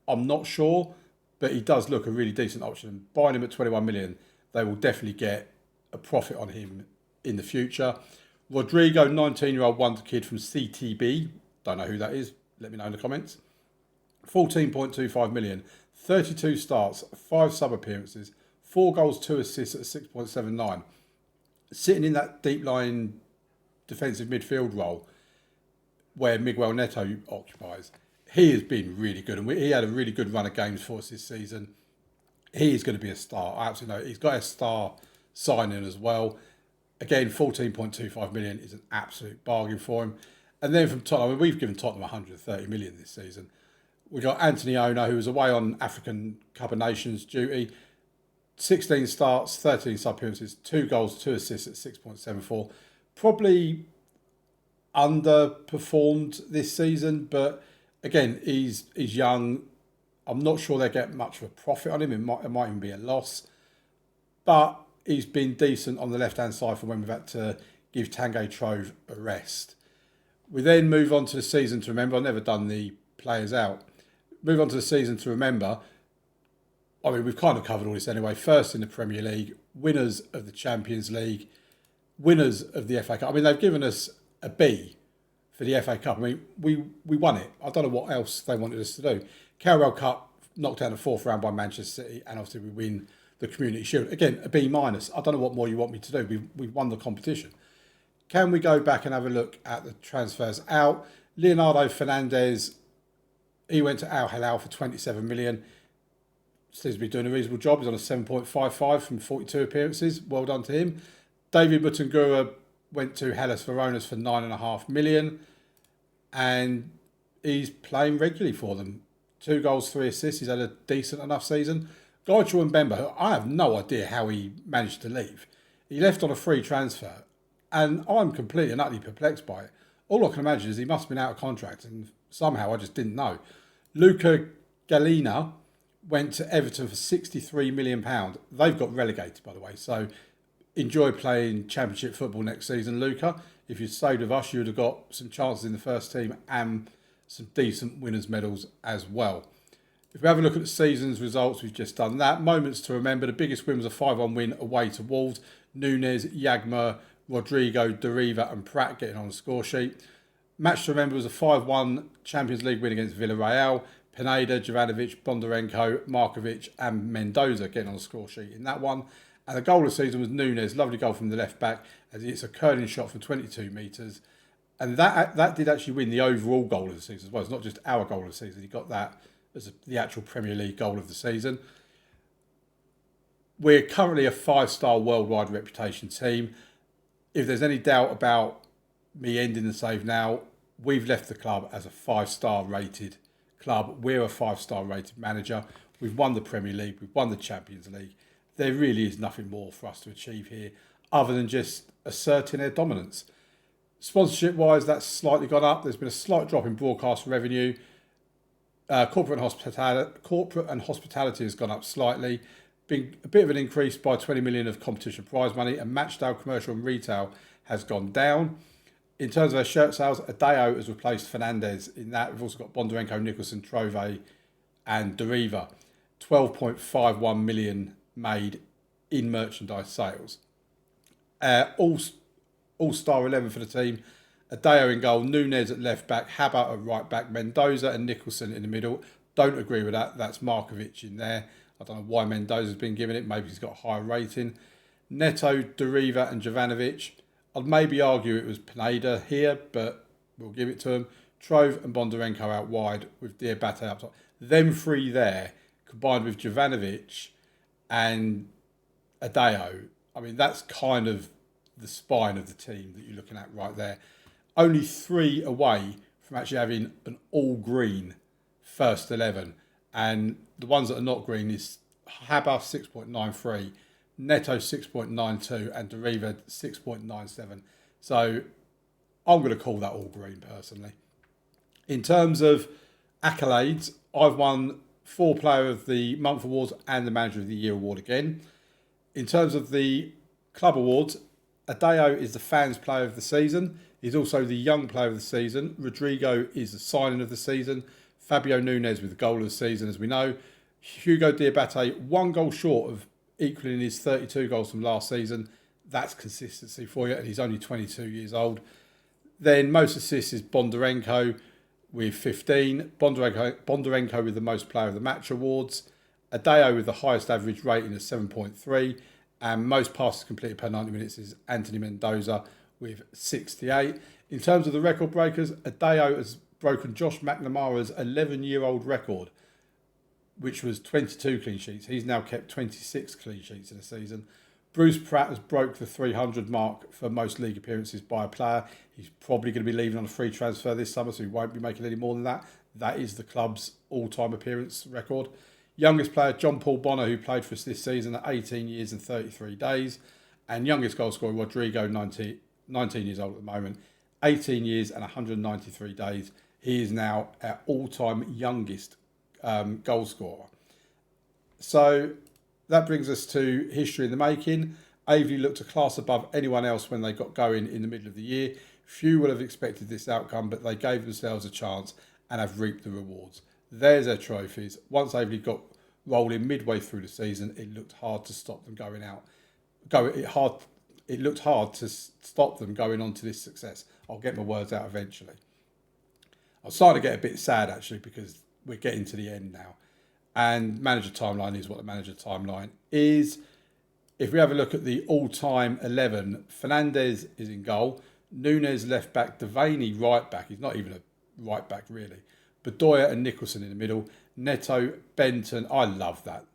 I'm not sure, but he does look a really decent option. Buying him at 21 million, they will definitely get a profit on him in the future. Rodrigo, 19-year-old wonder kid from CTB. Don't know who that is. Let me know in the comments. 14.25 million, 32 starts, 5 sub appearances, 4 goals, 2 assists at 6.79. Sitting in that deep line defensive midfield role where Miguel Neto occupies, he has been really good. And he had a really good run of games for us this season. He is going to be a star. I absolutely know. He's got a star signing as well. Again, 14.25 million is an absolute bargain for him. And then from Tottenham, I mean, we've given Tottenham 130 million this season. We've got Anthony Ona, who was away on African Cup of Nations duty. 16 starts, 13 sub appearances, 2 goals, 2 assists at 6.74. Probably underperformed this season, but again, he's young. I'm not sure they get much of a profit on him. It might even be a loss, but he's been decent on the left-hand side for when we've had to give Tanguy Trove a rest. We then move on to the season to remember. I've never done the players out. Move on to the season to remember. I mean, we've kind of covered all this anyway. First in the Premier League, winners of the Champions League, winners of the FA Cup. I mean, they've given us a B for the FA Cup. I mean, we won it. I don't know what else they wanted us to do. Carabao Cup, knocked out in the 4th round by Manchester City, and obviously we win the Community Shield. Again, a B minus. I don't know what more you want me to do. We've won the competition. Can we go back and have a look at the transfers out? Leonardo Fernandez, he went to Al Hilal for 27 million. Seems to be doing a reasonable job. He's on a 7.55 from 42 appearances. Well done to him. David Mutangura went to Hellas Veronas for 9.5 million. And he's playing regularly for them. 2 goals, 3 assists. He's had a decent enough season. Gauthier Mbemba, I have no idea how he managed to leave. He left on a free transfer. And I'm completely and utterly perplexed by it. All I can imagine is he must have been out of contract, and somehow I just didn't know. Luca Galina went to Everton for £63 million. They've got relegated, by the way, so enjoy playing Championship football next season, Luca. If you stayed with us, you would have got some chances in the first team and some decent winners' medals as well. If we have a look at the season's results, we've just done that. Moments to remember, the biggest win was a 5-1 win away to Wolves. Nunes, Yagma, Rodrigo, Deriva and Pratt getting on the score sheet. Match to remember was a 5-1 Champions League win against Villarreal. Pineda, Jovanovic, Bondarenko, Markovic and Mendoza getting on the score sheet in that one. And the goal of the season was Nunes, lovely goal from the left back as it's a curling shot from 22 metres. And that did actually win the overall goal of the season as well. It's not just our goal of the season. He got that as the actual Premier League goal of the season. We're currently a 5-star worldwide reputation team. If there's any doubt about me ending the save now, we've left the club as a 5-star rated club. We're a 5-star rated manager. We've won the Premier League. We've won the Champions League. There really is nothing more for us to achieve here other than just asserting their dominance. Sponsorship-wise, that's slightly gone up. There's been a slight drop in broadcast revenue. Corporate and hospitality has gone up slightly. Been a bit of an increase by 20 million of competition prize money, and Matchday commercial and retail has gone down. In terms of our shirt sales, Adeo has replaced Fernandez in that. We've also got Bondarenko, Nicholson, Trove and Deriva. 12.51 million made in merchandise sales. All-star 11 for the team. Adeo in goal, Nunes at left back, Habba at right back, Mendoza and Nicholson in the middle. Don't agree with that. That's Markovic in there. I don't know why Mendoza's been given it. Maybe he's got a higher rating. Neto, Deriva and Jovanovic. I'd maybe argue it was Pineda here, but we'll give it to him. Trove and Bondarenko out wide with Diabate up top. Them three there, combined with Jovanovic and Adeo. I mean, that's kind of the spine of the team that you're looking at right there. Only 3 away from actually having an all-green first 11. And the ones that are not green is Habba 6.93, Neto 6.92 and Deriva 6.97. So I'm going to call that all green personally. In terms of accolades, I've won 4 Player of the Month awards and the Manager of the Year award again. In terms of the club awards, Adeo is the Fans Player of the Season. He's also the Young Player of the Season. Rodrigo is the Signing of the Season. Fabio Nunes with the Goal of the Season, as we know. Hugo Diabate, 1 goal short of equaling his 32 goals from last season. That's consistency for you, and he's only 22 years old. Then most assists is Bondarenko with 15. Bondarenko with the most Player of the Match awards. Adeo with the highest average rating of 7.3. And most passes completed per 90 minutes is Anthony Mendoza with 68. In terms of the record breakers, Adeo has broken Josh McNamara's 11-year-old record, which was 22 clean sheets. He's now kept 26 clean sheets in a season. Bruce Pratt has broke the 300 mark for most league appearances by a player. He's probably going to be leaving on a free transfer this summer, so he won't be making any more than that. That is the club's all-time appearance record. Youngest player, John Paul Bonner, who played for us this season at 18 years and 33 days. And youngest goal scorer, Rodrigo, 19 years old at the moment, 18 years and 193 days. He is now our all-time youngest goal scorer. So that brings us to history in the making. Aveley looked a class above anyone else when they got going in the middle of the year. Few would have expected this outcome, but they gave themselves a chance and have reaped the rewards. There's their trophies. Once Aveley got rolling midway through the season, it looked hard to stop them going out. It looked hard to stop them going on to this success. I'll get my words out eventually. I'm starting to get a bit sad actually because we're getting to the end now. And manager timeline is what the manager timeline is. If we have a look at the all-time 11, Fernandez is in goal. Nunes left back, Devaney right back. He's not even a right back really. Bedoya and Nicholson in the middle. Neto, Benton. I love that.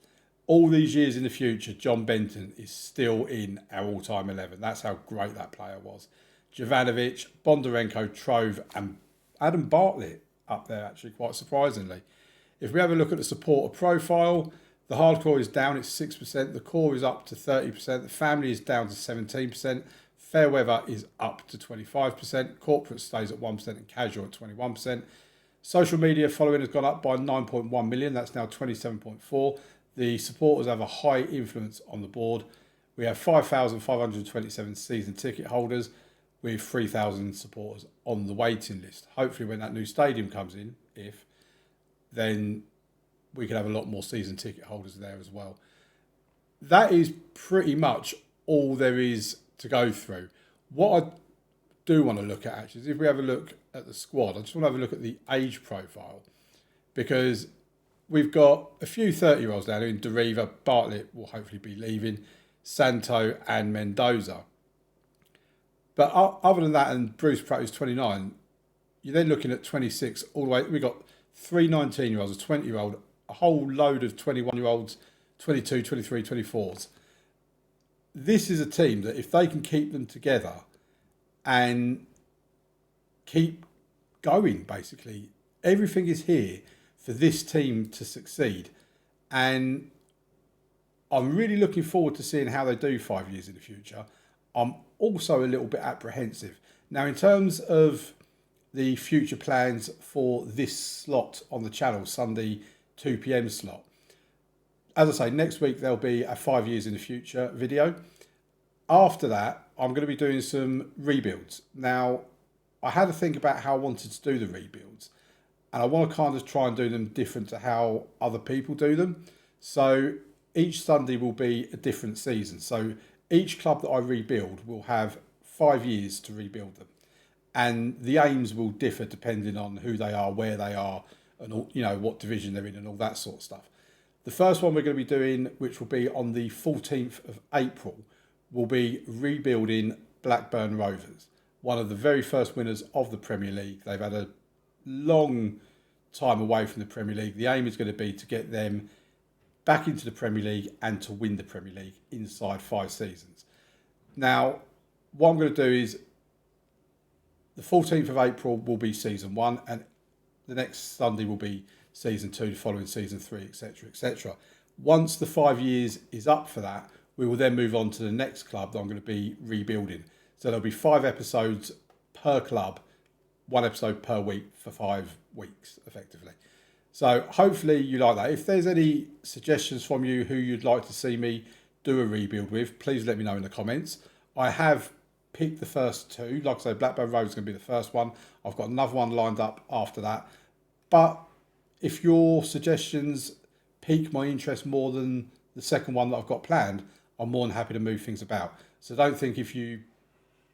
All these years in the future, John Benton is still in our all-time 11. That's how great that player was. Jovanovic, Bondarenko, Trove and Adam Bartlett up there actually, quite surprisingly. If we have a look at the supporter profile, the hardcore is down, it's 6%. The core is up to 30%. The family is down to 17%. Fair weather is up to 25%. Corporate stays at 1% and casual at 21%. Social media following has gone up by 9.1 million. That's now 27.4. The supporters have a high influence on the board. We have 5,527 season ticket holders with 3,000 supporters on the waiting list. Hopefully when that new stadium comes in, then we can have a lot more season ticket holders there as well. That is pretty much all there is to go through. What I do want to look at actually is if we have a look at the squad, I just want to have a look at the age profile, because we've got a few 30-year-olds down here in Deriva. Bartlett will hopefully be leaving, Santo and Mendoza. But other than that, and Bruce Pratt, who's 29, you're then looking at 26 all the way. We've got 3 19-year-olds, a 20-year-old, a whole load of 21-year-olds, 22, 23, 24s. This is a team that if they can keep them together and keep going, basically, everything is here for this team to succeed. And I'm really looking forward to seeing how they do 5 years in the future. I'm also a little bit apprehensive. Now, in terms of the future plans for this slot on the channel, Sunday 2 p.m. slot, as I say, next week there'll be a 5 years in the future video. After that, I'm going to be doing some rebuilds. Now, I had to think about how I wanted to do the rebuilds, and I want to kind of try and do them different to how other people do them. So each Sunday will be a different season. So each club that I rebuild will have 5 years to rebuild them. And the aims will differ depending on who they are, where they are, and all, what division they're in and all that sort of stuff. The first one we're going to be doing, which will be on the 14th of April, will be rebuilding Blackburn Rovers, one of the very first winners of the Premier League. They've had a long time away from the Premier League. The aim is going to be to get them back into the Premier League and to win the Premier League inside 5 seasons. Now, what I'm going to do is the 14th of April will be season 1, and the next Sunday will be season 2, the following season 3, etc., etc. Once the 5 years is up for that, we will then move on to the next club that I'm going to be rebuilding. So there'll be 5 episodes per club, 1 episode per week for 5 weeks, effectively. So hopefully you like that. If there's any suggestions from you who you'd like to see me do a rebuild with, please let me know in the comments. I have picked the first 2. Like I say, Blackburn Road is going to be the first one. I've got another one lined up after that. But if your suggestions pique my interest more than the second one that I've got planned, I'm more than happy to move things about. So don't think if you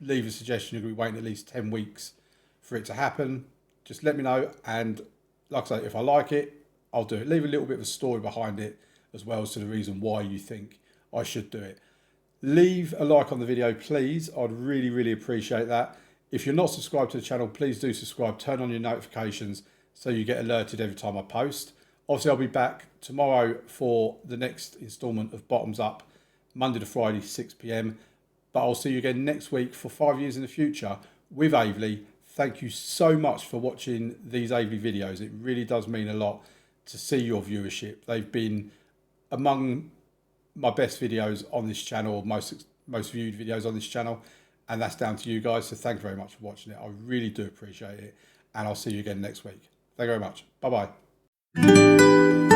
leave a suggestion, you're going to be waiting at least 10 weeks for it to happen. Just let me know. And like I say, if I like it, I'll do it. Leave a little bit of a story behind it as well as to the reason why you think I should do it. Leave a like on the video, please. I'd really, really appreciate that. If you're not subscribed to the channel, please do subscribe. Turn on your notifications so you get alerted every time I post. Obviously, I'll be back tomorrow for the next instalment of Bottoms Up, Monday to Friday, 6 p.m. But I'll see you again next week for 5 years in the future with Aveley. Thank you so much for watching these Aveley videos. It really does mean a lot to see your viewership. They've been among my best videos on this channel, most viewed videos on this channel, and that's down to you guys. So thank you very much for watching it. I really do appreciate it, and I'll see you again next week. Thank you very much. Bye-bye.